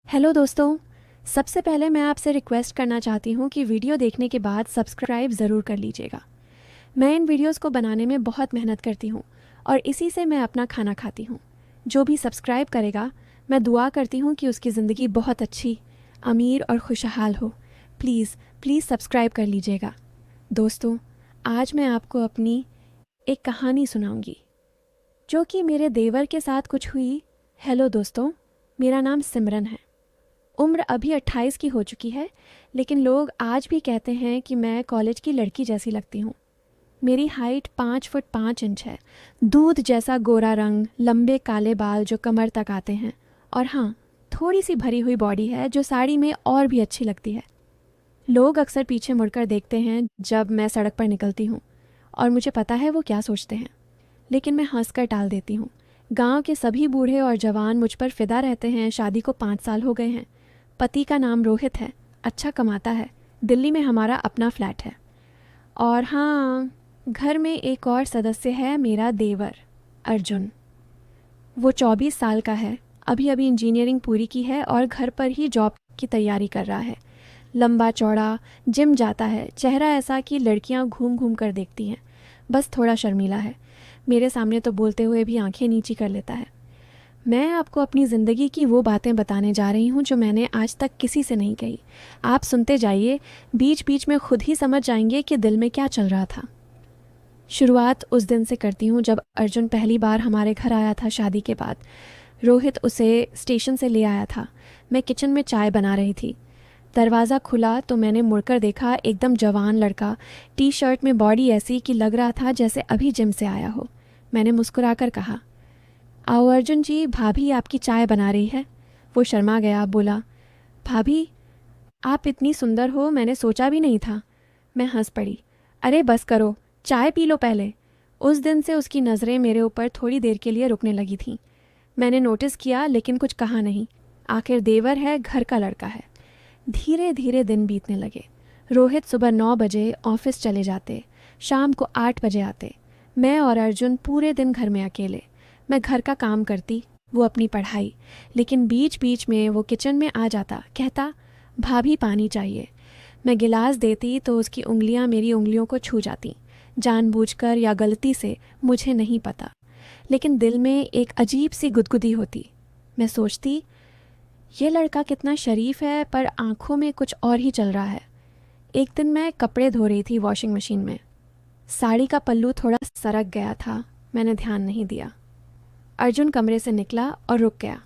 Hello दोस्तों। सबसे पहले मैं आपसे रिक्वेस्ट करना चाहती हूँ कि वीडियो देखने के बाद सब्सक्राइब ज़रूर कर लीजिएगा। मैं इन वीडियोस को बनाने में बहुत मेहनत करती हूँ और इसी से मैं अपना खाना खाती हूँ। जो भी सब्सक्राइब करेगा, मैं दुआ करती हूँ कि उसकी ज़िंदगी बहुत अच्छी, अमीर और खुशहाल हो। प्लीज़ प्लीज़ सब्सक्राइब कर लीजिएगा। दोस्तों, आज मैं आपको अपनी एक कहानी सुनाऊंगी जो कि मेरे देवर के साथ कुछ हुई। हेलो दोस्तों, मेरा नाम सिमरन है। उम्र अभी 28 की हो चुकी है, लेकिन लोग आज भी कहते हैं कि मैं कॉलेज की लड़की जैसी लगती हूँ। मेरी हाइट 5 फुट 5 इंच है, दूध जैसा गोरा रंग, लंबे काले बाल जो कमर तक आते हैं, और हाँ, थोड़ी सी भरी हुई बॉडी है जो साड़ी में और भी अच्छी लगती है। लोग अक्सर पीछे मुड़कर देखते हैं जब मैं सड़क पर निकलती हूँ, और मुझे पता है वो क्या सोचते हैं, लेकिन मैं हंसकर टाल देती हूँ। गांव के सभी बूढ़े और जवान मुझ पर फिदा रहते हैं। शादी को 5 साल हो गए हैं। पति का नाम रोहित है, अच्छा कमाता है। दिल्ली में हमारा अपना फ्लैट है। और हाँ, घर में एक और सदस्य है, मेरा देवर अर्जुन। वो 24 साल का है, अभी अभी इंजीनियरिंग पूरी की है और घर पर ही जॉब की तैयारी कर रहा है। लंबा चौड़ा, जिम जाता है, चेहरा ऐसा कि लड़कियां घूम घूम कर देखती हैं। बस थोड़ा शर्मीला है, मेरे सामने तो बोलते हुए भी आंखें नीची कर लेता है। मैं आपको अपनी ज़िंदगी की वो बातें बताने जा रही हूँ जो मैंने आज तक किसी से नहीं कही। आप सुनते जाइए, बीच बीच में खुद ही समझ जाएंगे कि दिल में क्या चल रहा था। शुरुआत उस दिन से करती हूँ जब अर्जुन पहली बार हमारे घर आया था शादी के बाद। रोहित उसे स्टेशन से ले आया था। मैं किचन में चाय बना रही थी। दरवाज़ा खुला तो मैंने मुड़कर देखा, एकदम जवान लड़का, टी शर्ट में बॉडी ऐसी कि लग रहा था जैसे अभी जिम से आया हो। मैंने मुस्कुराकर कहा, आओ अर्जुन जी, भाभी आपकी चाय बना रही है। वो शर्मा गया, बोला, भाभी आप इतनी सुंदर हो, मैंने सोचा भी नहीं था। मैं हंस पड़ी। अरे बस करो, चाय पी लो पहले। उस दिन से उसकी नज़रें मेरे ऊपर थोड़ी देर के लिए रुकने लगी थीं। मैंने नोटिस किया लेकिन कुछ कहा नहीं। आखिर देवर है, घर का लड़का है। धीरे धीरे दिन बीतने लगे। रोहित सुबह 9 बजे ऑफिस चले जाते, शाम को 8 बजे आते। मैं और अर्जुन पूरे दिन घर में अकेले। मैं घर का काम करती, वो अपनी पढ़ाई। लेकिन बीच बीच में वो किचन में आ जाता, कहता, भाभी पानी चाहिए। मैं गिलास देती तो उसकी उंगलियां मेरी उंगलियों को छू जाती, जानबूझकर या गलती से, मुझे नहीं पता। लेकिन दिल में एक अजीब सी गुदगुदी होती। मैं सोचती, ये लड़का कितना शरीफ है, पर आंखों में कुछ और ही चल रहा है। एक दिन मैं कपड़े धो रही थी वॉशिंग मशीन में। साड़ी का पल्लू थोड़ा सरक गया था, मैंने ध्यान नहीं दिया। अर्जुन कमरे से निकला और रुक गया।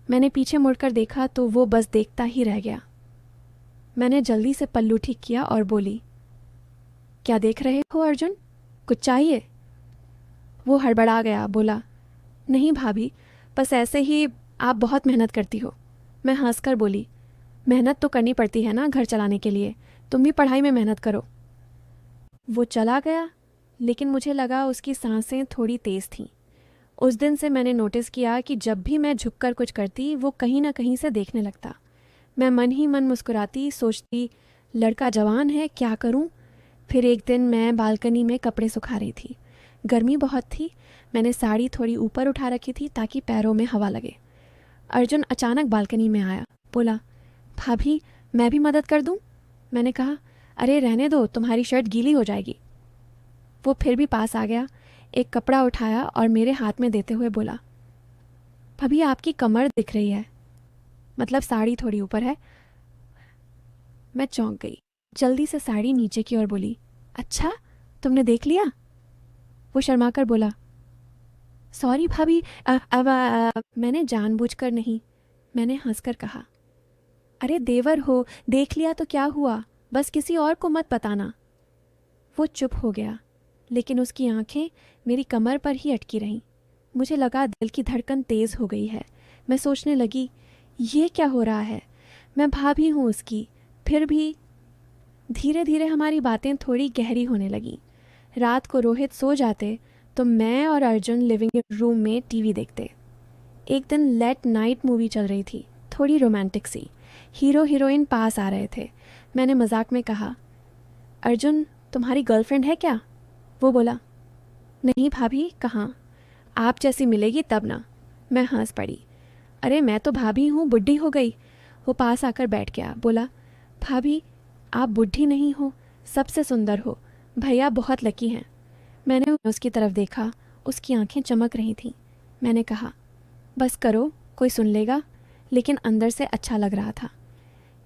मैंने पीछे मुड़कर देखा तो वो बस देखता ही रह गया। मैंने जल्दी से पल्लू ठीक किया और बोली, क्या देख रहे हो अर्जुन, कुछ चाहिए? वो हड़बड़ा गया, बोला, नहीं भाभी, बस ऐसे ही, आप बहुत मेहनत करती हो। मैं हंसकर बोली, मेहनत तो करनी पड़ती है ना घर चलाने के लिए, तुम भी पढ़ाई में मेहनत करो। वो चला गया, लेकिन मुझे लगा उसकी सांसें थोड़ी तेज़ थीं। उस दिन से मैंने नोटिस किया कि जब भी मैं झुककर कुछ करती, वो कहीं ना कहीं से देखने लगता। मैं मन ही मन मुस्कुराती, सोचती, लड़का जवान है, क्या करूं? फिर एक दिन मैं बालकनी में कपड़े सुखा रही थी। गर्मी बहुत थी। मैंने साड़ी थोड़ी ऊपर उठा रखी थी ताकि पैरों में हवा लगे। अर्जुन अचानक बालकनी में आया, बोला, भाभी मैं भी मदद कर दूं? मैंने कहा, अरे रहने दो, तुम्हारी शर्ट गीली हो जाएगी। वो फिर भी पास आ गया, एक कपड़ा उठाया और मेरे हाथ में देते हुए बोला, भाभी आपकी कमर दिख रही है, मतलब साड़ी थोड़ी ऊपर है। मैं चौंक गई, जल्दी से साड़ी नीचे की ओर बोली, अच्छा तुमने देख लिया? वो शर्माकर बोला, सॉरी भाभी, मैंने जानबूझकर नहीं। मैंने हंसकर कहा, अरे देवर हो, देख लिया तो क्या हुआ, बस किसी और को मत बताना। वो चुप हो गया, लेकिन उसकी आंखें मेरी कमर पर ही अटकी रहीं। मुझे लगा दिल की धड़कन तेज़ हो गई है। मैं सोचने लगी, ये क्या हो रहा है? मैं भाभी हूँ उसकी, फिर भी। धीरे धीरे हमारी बातें थोड़ी गहरी होने लगीं। रात को रोहित सो जाते तो मैं और अर्जुन लिविंग रूम में टीवी देखते। एक दिन लेट नाइट मूवी चल रही थी, थोड़ी रोमांटिक सी। हीरो हीरोइन पास आ रहे थे। मैंने मजाक में कहा, अर्जुन तुम्हारी गर्लफ्रेंड है क्या? वो बोला, नहीं भाभी, कहाँ, आप जैसी मिलेगी तब ना। मैं हंस पड़ी। अरे मैं तो भाभी हूँ, बुढ़ी हो गई। वो पास आकर बैठ गया, बोला, भाभी आप बुढ़ी नहीं हो, सबसे सुंदर हो। भैया बहुत लकी हैं। मैंने उसकी तरफ देखा, उसकी आंखें चमक रही थीं। मैंने कहा, बस करो, कोई सुन लेगा। लेकिन अंदर से अच्छा लग रहा था।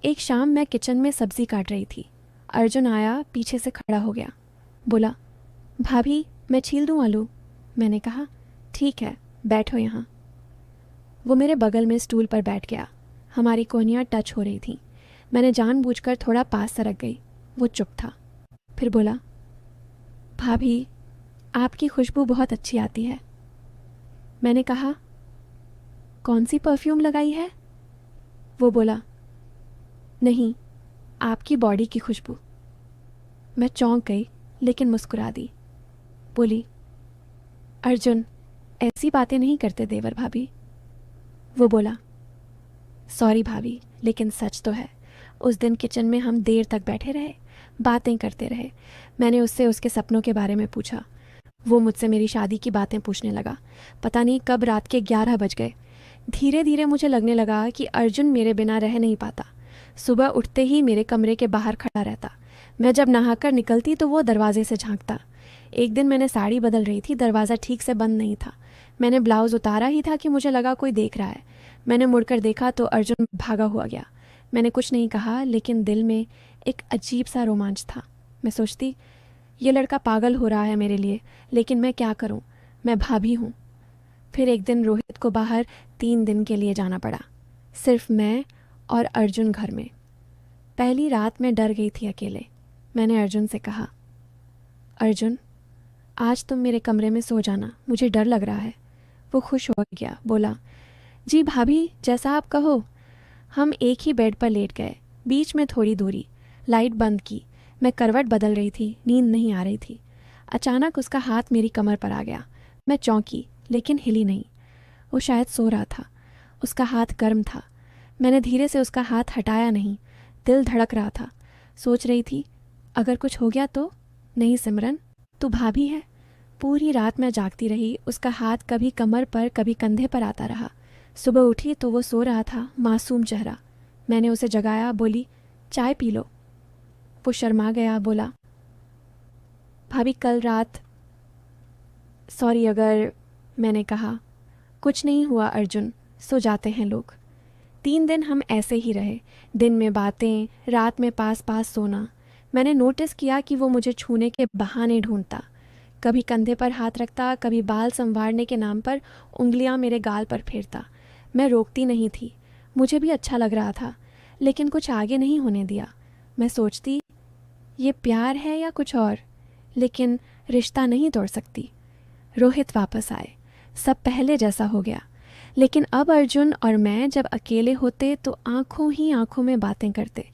एक शाम मैं किचन में सब्ज़ी काट रही थी। अर्जुन आया, पीछे से खड़ा हो गया, बोला, भाभी मैं छील दूँ आलू? मैंने कहा, ठीक है, बैठो यहाँ। वो मेरे बगल में स्टूल पर बैठ गया। हमारी कोहनियाँ टच हो रही थीं। मैंने जानबूझकर थोड़ा पास सरक गई। वो चुप था। फिर बोला, भाभी आपकी खुशबू बहुत अच्छी आती है। मैंने कहा, कौन सी परफ्यूम लगाई है? वो बोला, नहीं, आपकी बॉडी की खुशबू। मैं चौंक गई, लेकिन मुस्कुरा दी। बोली, अर्जुन ऐसी बातें नहीं करते देवर भाभी। वो बोला, सॉरी भाभी, लेकिन सच तो है। उस दिन किचन में हम देर तक बैठे रहे, बातें करते रहे। मैंने उससे उसके सपनों के बारे में पूछा। वो मुझसे मेरी शादी की बातें पूछने लगा। पता नहीं कब रात के 11 बज गए। धीरे धीरे मुझे लगने लगा कि अर्जुन मेरे बिना रह नहीं पाता। सुबह उठते ही मेरे कमरे के बाहर खड़ा रहता। मैं जब नहाकर निकलती तो वो दरवाजे से झांकता। एक दिन मैंने साड़ी बदल रही थी, दरवाज़ा ठीक से बंद नहीं था। मैंने ब्लाउज़ उतारा ही था कि मुझे लगा कोई देख रहा है। मैंने मुड़कर देखा तो अर्जुन भागा हुआ गया। मैंने कुछ नहीं कहा, लेकिन दिल में एक अजीब सा रोमांच था। मैं सोचती, ये लड़का पागल हो रहा है मेरे लिए, लेकिन मैं क्या करूं, मैं भाभी हूं। फिर एक दिन रोहित को बाहर 3 दिन के लिए जाना पड़ा, सिर्फ मैं और अर्जुन घर में। पहली रात मैं डर गई थी अकेले। मैंने अर्जुन से कहा, अर्जुन आज तुम मेरे कमरे में सो जाना, मुझे डर लग रहा है। वो खुश हो गया, बोला, जी भाभी जैसा आप कहो। हम एक ही बेड पर लेट गए, बीच में थोड़ी दूरी। लाइट बंद की। मैं करवट बदल रही थी, नींद नहीं आ रही थी। अचानक उसका हाथ मेरी कमर पर आ गया। मैं चौंकी, लेकिन हिली नहीं। वो शायद सो रहा था। उसका हाथ गर्म था। मैंने धीरे से उसका हाथ हटाया नहीं। दिल धड़क रहा था। सोच रही थी, अगर कुछ हो गया तो? नहीं सिमरन, तू भाभी है। पूरी रात मैं जागती रही। उसका हाथ कभी कमर पर, कभी कंधे पर आता रहा। सुबह उठी तो वो सो रहा था, मासूम चेहरा। मैंने उसे जगाया, बोली, चाय पी लो। वो शर्मा गया, बोला, भाभी कल रात। सॉरी अगर। मैंने कहा, कुछ नहीं हुआ अर्जुन, सो जाते हैं लोग। 3 दिन हम ऐसे ही रहे, दिन में बातें, रात में पास पास सोना। मैंने नोटिस किया कि वो मुझे छूने के बहाने ढूंढता। कभी कंधे पर हाथ रखता, कभी बाल संवारने के नाम पर उंगलियां मेरे गाल पर फेरता। मैं रोकती नहीं थी। मुझे भी अच्छा लग रहा था, लेकिन कुछ आगे नहीं होने दिया। मैं सोचती, ये प्यार है या कुछ और, लेकिन रिश्ता नहीं तोड़ सकती। रोहित वापस आए, सब पहले जैसा हो गया। लेकिन अब अर्जुन और मैं जब अकेले होते तो आंखों ही आंखों में बातें करते।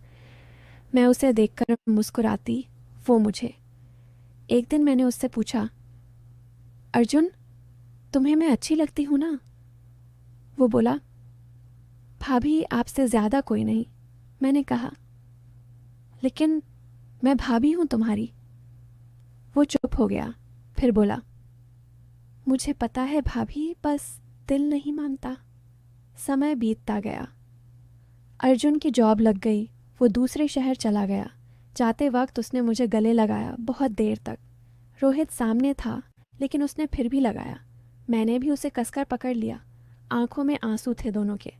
मैं उसे देखकर मुस्कुराती, वो मुझे। एक दिन मैंने उससे पूछा, अर्जुन तुम्हें मैं अच्छी लगती हूँ ना? वो बोला, भाभी आपसे ज़्यादा कोई नहीं। मैंने कहा, लेकिन मैं भाभी हूँ तुम्हारी। वो चुप हो गया, फिर बोला, मुझे पता है भाभी, बस दिल नहीं मानता। समय बीतता गया। अर्जुन की जॉब लग गई। वो दूसरे शहर चला गया। जाते वक्त उसने मुझे गले लगाया, बहुत देर तक। रोहित सामने था, लेकिन उसने फिर भी लगाया। मैंने भी उसे कसकर पकड़ लिया। आंखों में आंसू थे दोनों के।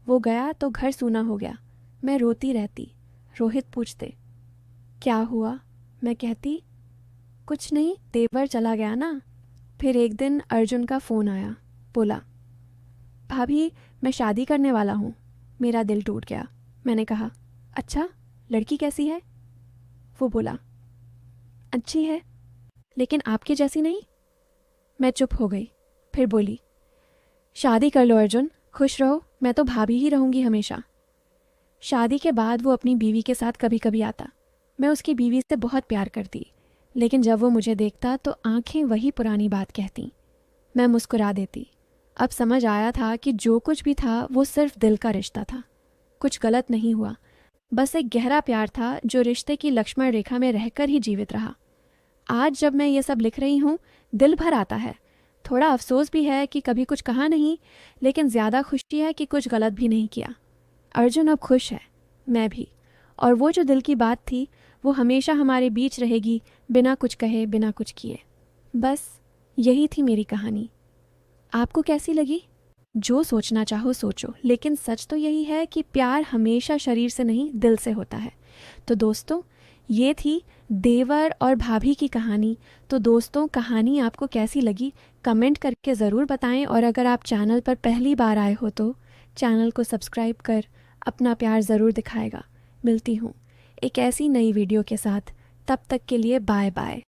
वो गया तो घर सूना हो गया। मैं रोती रहती। रोहित पूछते, क्या हुआ? मैं कहती, कुछ नहीं, देवर चला गया ना। फिर एक दिन अर्जुन का फ़ोन आया। बोला, भाभी मैं शादी करने वाला हूँ। मेरा दिल टूट गया। मैंने कहा, अच्छा, लड़की कैसी है? वो बोला, अच्छी है, लेकिन आपकी जैसी नहीं। मैं चुप हो गई। फिर बोली, शादी कर लो अर्जुन, खुश रहो, मैं तो भाभी ही रहूँगी हमेशा। शादी के बाद वो अपनी बीवी के साथ कभी कभी आता। मैं उसकी बीवी से बहुत प्यार करती, लेकिन जब वो मुझे देखता तो आंखें वही पुरानी बात कहती। मैं मुस्कुरा देती। अब समझ आया था कि जो कुछ भी था वो सिर्फ दिल का रिश्ता था। कुछ गलत नहीं हुआ, बस एक गहरा प्यार था जो रिश्ते की लक्ष्मण रेखा में रहकर ही जीवित रहा। आज जब मैं ये सब लिख रही हूँ, दिल भर आता है, थोड़ा अफसोस भी है कि कभी कुछ कहा नहीं, लेकिन ज़्यादा खुशी है कि कुछ गलत भी नहीं किया। अर्जुन अब खुश है, मैं भी, और वो जो दिल की बात थी वो हमेशा हमारे बीच रहेगी, बिना कुछ कहे, बिना कुछ किए। बस यही थी मेरी कहानी। आपको कैसी लगी? जो सोचना चाहो सोचो, लेकिन सच तो यही है कि प्यार हमेशा शरीर से नहीं, दिल से होता है। तो दोस्तों, ये थी देवर और भाभी की कहानी। तो दोस्तों, कहानी आपको कैसी लगी कमेंट करके ज़रूर बताएं, और अगर आप चैनल पर पहली बार आए हो तो चैनल को सब्सक्राइब कर अपना प्यार ज़रूर दिखाएगा। मिलती हूँ एक ऐसी नई वीडियो के साथ, तब तक के लिए बाय बाय।